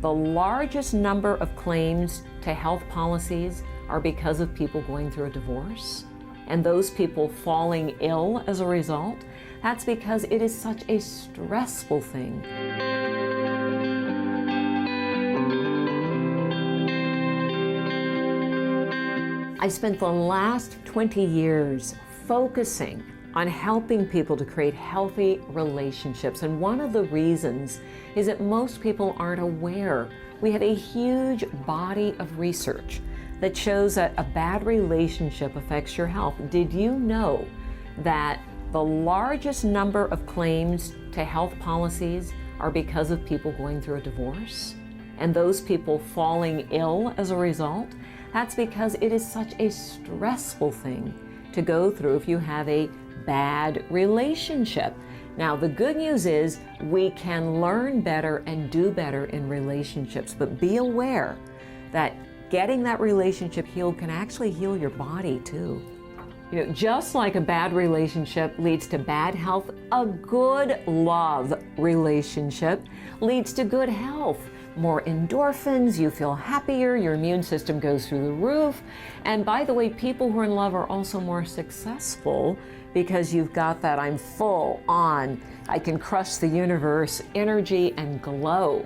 the largest number of claims to health policies are because of people going through a divorce and those people falling ill as a result. That's because it is such a stressful thing. I spent the last 20 years focusing on helping people to create healthy relationships. And one of the reasons is that most people aren't aware. We have a huge body of research that shows that a bad relationship affects your health. Did you know that the largest number of claims to health policies are because of people going through a divorce and those people falling ill as a result? That's because it is such a stressful thing to go through if you have a bad relationship. Now, the good news is we can learn better and do better in relationships, but be aware that getting that relationship healed can actually heal your body too. You know, just like a bad relationship leads to bad health, a good love relationship leads to good health. More endorphins, you feel happier, your immune system goes through the roof. And by the way, people who are in love are also more successful because you've got that I'm full on, I can crush the universe energy and glow.